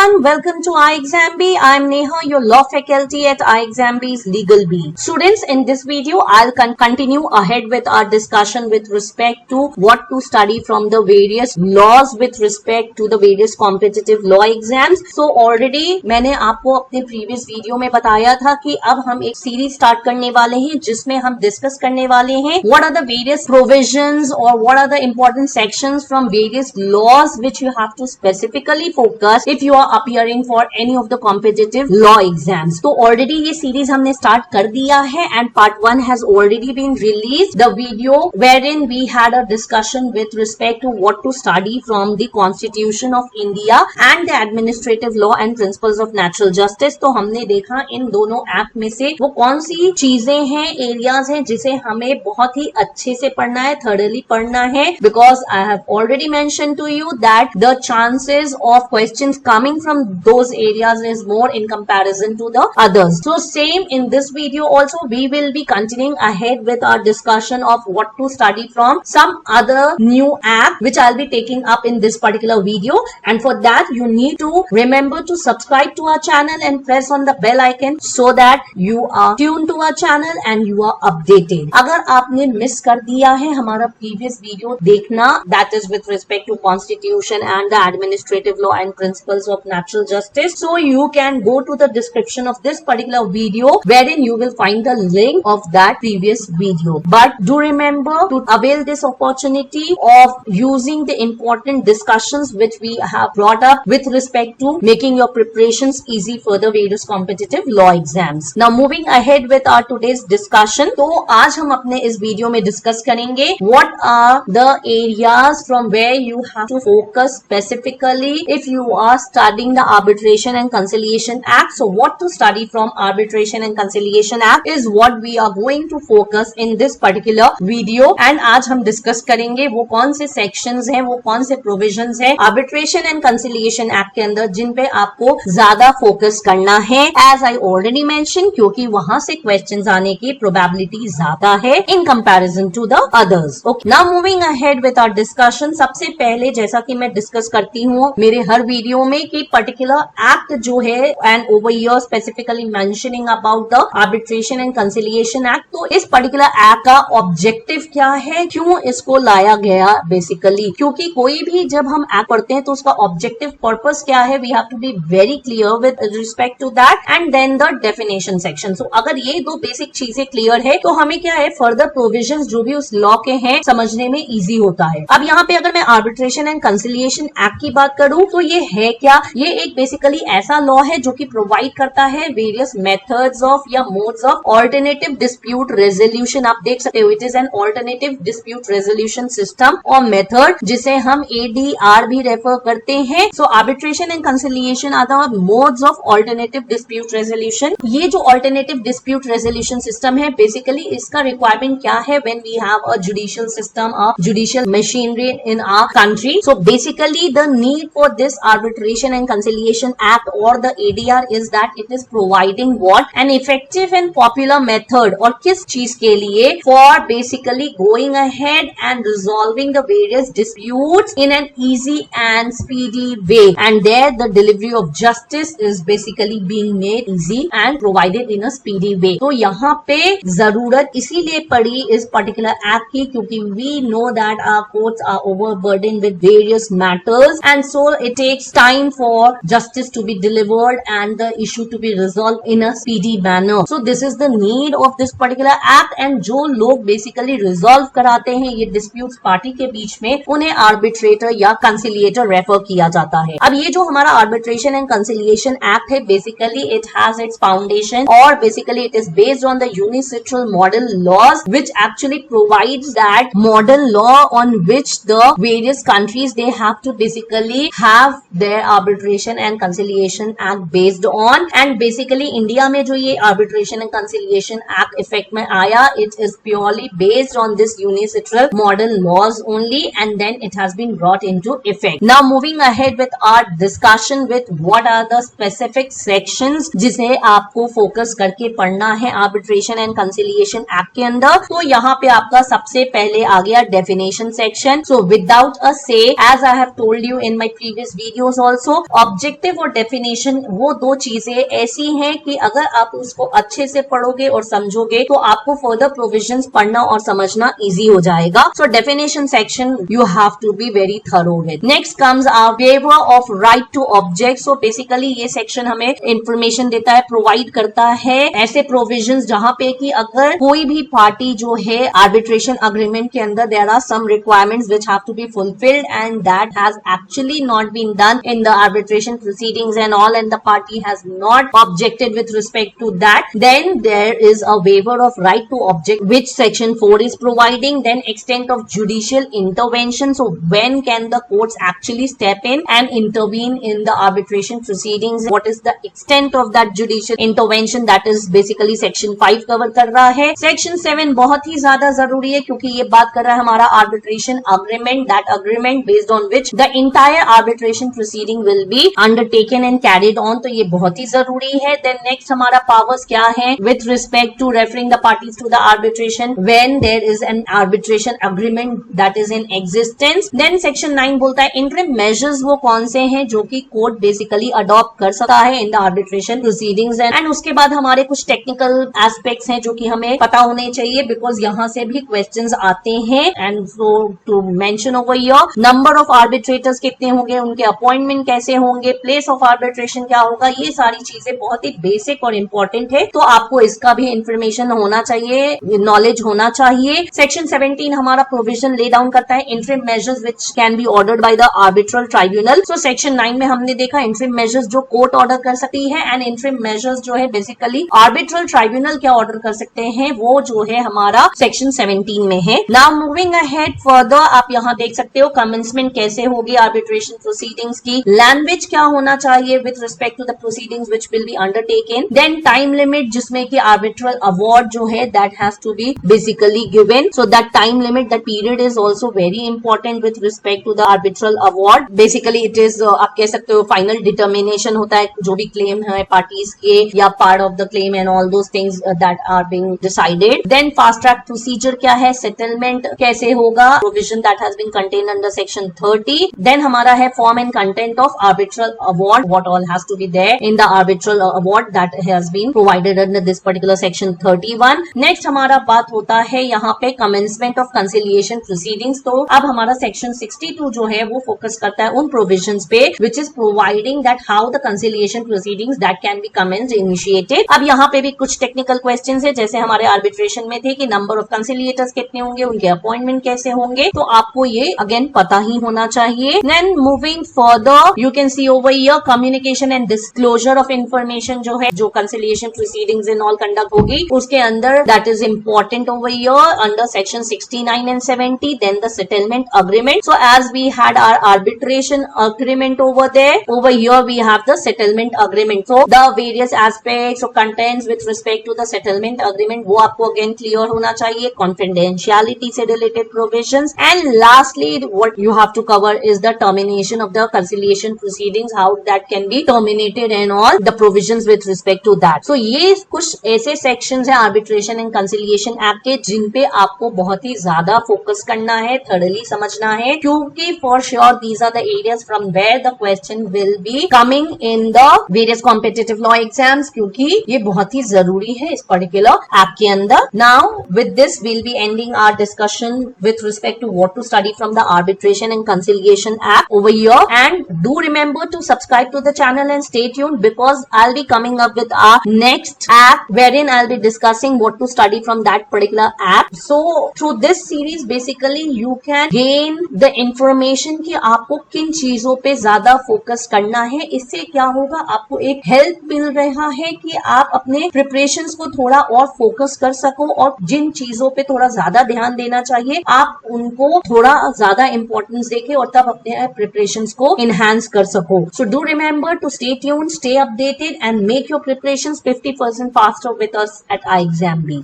everyone, welcome to iExamB. I'm Neha, your law faculty at iExamB's Legal Beat. Students, in this video, I'll continue ahead with our discussion with respect to what to study from the various laws with respect to the various competitive law exams. So already मैंने आपको अपने previous video में बताया था कि अब हम एक series start करने वाले हैं जिसमें हम discuss करने वाले हैं what are the various provisions or what are the important sections from various laws which you have to specifically focus if you are appearing for any of the competitive law exams. तो already ये series हमने start कर दिया है and part 1 has already been released, the video wherein we had a discussion with respect to what to study from the Constitution of India and the administrative law and principles of natural justice. तो हमने देखा इन दोनों act में से वो कौन सी चीजें हैं, एरियाज हैं जिसे हमें बहुत ही अच्छे से पढ़ना है, thoroughly पढ़ना है, because I have already mentioned to you that the chances of questions coming from those areas is more in comparison to the others. So same in this video also we will be continuing ahead with our discussion of what to study from some other new app which I'll be taking up in this particular video, and for that you need to remember to subscribe to our channel and press on the bell icon so that you are tuned to our channel and you are updated. अगर आपने miss कर दिया है हमारा previous video देखना, that is with respect to Constitution and the administrative law and principles of natural justice, so you can go to the description of this particular video wherein you will find the link of that previous video. But do remember to avail this opportunity of using the important discussions which we have brought up with respect to making your preparations easy for the various competitive law exams. Now moving ahead with our today's discussion, तो आज हम अपने इस video में discuss करेंगे what are the areas from where you have to focus specifically if you are studying the Arbitration and Conciliation Act. So what to study from Arbitration and Conciliation Act is what we are going to focus in this particular video, and आज हम discuss करेंगे वो कौन से sections हैं, वो कौन से provisions हैं Arbitration and Conciliation Act के अंदर जिन पे आपको ज्यादा फोकस करना है, as I already mentioned, क्योंकि वहां से questions आने की probability ज्यादा है in comparison to the others. Okay, now moving ahead with our discussion, सबसे पहले जैसा कि मैं डिस्कस करती हूँ मेरे हर वीडियो में कि पर्टिकुलर एक्ट जो है and over here specifically mentioning about the arbitration and conciliation act, तो इस पर्टिकुलर एक्ट का ऑब्जेक्टिव क्या है, क्यों इसको लाया गया बेसिकली, क्योंकि कोई भी जब हम एक्ट पढ़ते हैं तो उसका ऑब्जेक्टिव पर्पस क्या है, we have to be very clear with respect to that, and then the definition section. So अगर ये दो बेसिक चीजें क्लियर है तो हमें क्या है फर्दर प्रोविजंस जो भी उस लॉ के हैं समझने में इजी होता है. अब यहाँ पे अगर मैं आर्बिट्रेशन एंड कंसिलिएशन एक्ट की बात करूं तो ये है क्या, ये एक बेसिकली ऐसा लॉ है जो कि प्रोवाइड करता है वेरियस मेथड्स ऑफ या modes of alternative dispute resolution. आप देख सकते हो it is an alternative dispute resolution system और मेथड जिसे हम ADR भी रेफर करते हैं. So arbitration and conciliation are the modes of alternative dispute resolution. ये जो ऑल्टरनेटिव डिस्प्यूट रेजोल्यूशन सिस्टम है बेसिकली इसका रिक्वायरमेंट क्या है when we have a judicial system, a judicial machinery in our country. So basically the need for this Arbitration and Conciliation Act or the ADR is that it is providing what, an effective and popular method, और किस चीज के लिए, for basically going ahead and resolving the various disputes in an easy and speedy way, and there the delivery of justice is basically being made easy and provided in a speedy way. तो यहाँ पे जरूरत इसीलिए पड़ी इस particular act की क्योंकि we know that our courts are overburdened with various matters, and so it takes time for justice to be delivered and the issue to be resolved in a speedy manner. So this is the need of this particular act, and जो लोग basically resolve कराते हैं ये disputes party के बीच में उन्हें arbitrator या conciliator refer किया जाता है. अब ये जो हमारा Arbitration and Conciliation Act है basically it has its foundation or basically it is based on the unilateral model laws which actually provides that model law on which the various countries they have to basically have their Arbitration and Conciliation Act based on, and basically India में जो ये Arbitration and Conciliation Act effect में आया it is purely based on this unilateral model laws only, and then it has been brought into effect. Now moving ahead with our discussion with what are the specific sections जिसे आपको focus करके पढ़ना है Arbitration and Conciliation Act के अंदर, तो यहाँ पे आपका सबसे पहले आ गया definition section. So without a say, as I have told you in my previous videos also, objective और डेफिनेशन वो दो चीजें ऐसी हैं कि अगर आप उसको अच्छे से पढ़ोगे और समझोगे तो आपको फर्दर प्रोविजंस पढ़ना और समझना इजी हो जाएगा. So definition section you have to be very thorough with. Next comes our waiver of right to object. So basically ये सेक्शन हमें इंफॉर्मेशन देता है, प्रोवाइड करता है ऐसे प्रोविजंस जहां पे कि अगर कोई भी पार्टी जो है आर्बिट्रेशन अग्रीमेंट के अंदर there are some requirements which have to be fulfilled and that has actually not been done in the arbitration proceedings and all, and the party has not objected with respect to that, then there is a waiver of right to object which section 4 is providing. Then extent of judicial intervention. So when can the courts actually step in and intervene in the arbitration proceedings? What is the extent of that judicial intervention? That is basically section 5 cover कर रहा है. Section 7 बहुत ही ज्यादा जरूरी है क्योंकि ये बात कर रहा है हमारा arbitration agreement, that agreement based on which the entire arbitration proceeding will be undertaken and carried on. तो ये बहुत ही जरूरी है. Then next हमारा powers क्या है with respect to referring the parties to the arbitration when there is an arbitration agreement that is in existence. Then section 9 बोलता है interim measures वो कौन से हैं जो कि कोर्ट बेसिकली अडॉप्ट कर सकता है in the arbitration proceedings. And उसके बाद हमारे कुछ टेक्निकल एस्पेक्ट्स हैं जो कि हमें पता होने चाहिए बिकॉज यहाँ से भी क्वेश्चंस आते हैं. And so to mention over here number of arbitrators कितने होंगे, उनके अपॉइंटमेंट कैसे होंगे, प्लेस ऑफ आर्बिट्रेशन क्या होगा, ये सारी चीजें बहुत ही बेसिक और इंपॉर्टेंट है. तो आपको इसका भी इंफॉर्मेशन होना चाहिए, नॉलेज होना चाहिए. सेक्शन 17 हमारा प्रोविजन ले डाउन करता है interim measures which can be ordered by the arbitral tribunal. So section 9 में हमने देखा इंटरिम मेजर्स जो कोर्ट ऑर्डर कर सकती है एंड इंटरिम मेजर्स जो है बेसिकली आर्बिट्रल ट्राइब्यूनल क्या ऑर्डर कर सकते हैं वो जो है हमारा सेक्शन 17 में है. नाउ मूविंग अहेड फर्दर आप यहाँ देख सकते हो कमेंसमेंट कैसे होगी आर्बिट्रेशन प्रोसीडिंग्स की, लैंग्वेज क्या होना चाहिए with respect to the proceedings which will be undertaken. Then time limit जिसमें कि आर्बिट्रल अवार्ड जो है that has to be basically given. So that time limit that period is also very important with respect to the arbitral award. Basically it is आप कह सकते हो final determination होता है जो भी क्लेम है पार्टीज के या part of the claim and all those things that are being decided. Then fast track procedure क्या है, सेटलमेंट कैसे होगा, provision that has been contained under section 30. Then हमारा है form and content of arbitral award, what all has to be there in the arbitral award that has been provided under this particular section 31. Next हमारा बात होता है यहाँ पे commencement of conciliation proceedings. तो अब हमारा सेक्शन 62 जो है वो फोकस करता है उन प्रोविजंस पे which is providing that how the conciliation proceedings that can B commenced initiated. अब यहाँ पे भी कुछ टेक्निकल क्वेश्चंस है जैसे हमारे आर्बिट्रेशन में थे कि नंबर ऑफ कंसिलिएटर्स कितने होंगे, उनके अपॉइंटमेंट कैसे होंगे, तो आपको ये अगेन पता ही होना चाहिए. Then moving further you can see over here communication and disclosure of information जो है जो conciliation proceedings in all conduct होगी उसके अंदर that is important over here under section 69 and 70. Then the settlement agreement. So as we had our arbitration agreement over there, over here we have the settlement agreement. So the various aspects और contents with respect to the settlement agreement वो आपको again clear होना चाहिए. Confidentiality से related provisions and lastly what you have to cover is the termination of the conciliation proceedings, how that can be terminated and all the provisions with respect to that. So ये कुछ ऐसे sections हैं arbitration and conciliation act के जिन पे आपको बहुत ही ज्यादा focus करना है, थॉरली समझना है क्योंकि for sure these are the areas from where the question will be coming in the various competitive law exams क्योंकि ये बहुत ही जरूरी है इस पर्टिकुलर एक्ट के अंदर. Now with this we'll be ending our discussion with respect to what to study from the arbitration and conciliation act over here. And do remember to subscribe to the channel and stay tuned because I will be coming up with our next act wherein I'll be discussing what to study from that particular act. So through this series basically you can gain the information कि आपको किन चीजों पे ज्यादा focus करना है. इससे क्या होगा आपको एक हेल्प मिल रहा है कि आप अपने प्रिपरेशंस को थोड़ा और फोकस कर सको और जिन चीजों पे थोड़ा ज्यादा ध्यान देना चाहिए आप उनको थोड़ा ज्यादा इंपॉर्टेंस देके और तब अपने प्रिपरेशंस को enhance कर सको. So do remember to stay tuned, stay updated and make your preparations 50% faster with us at iExamB.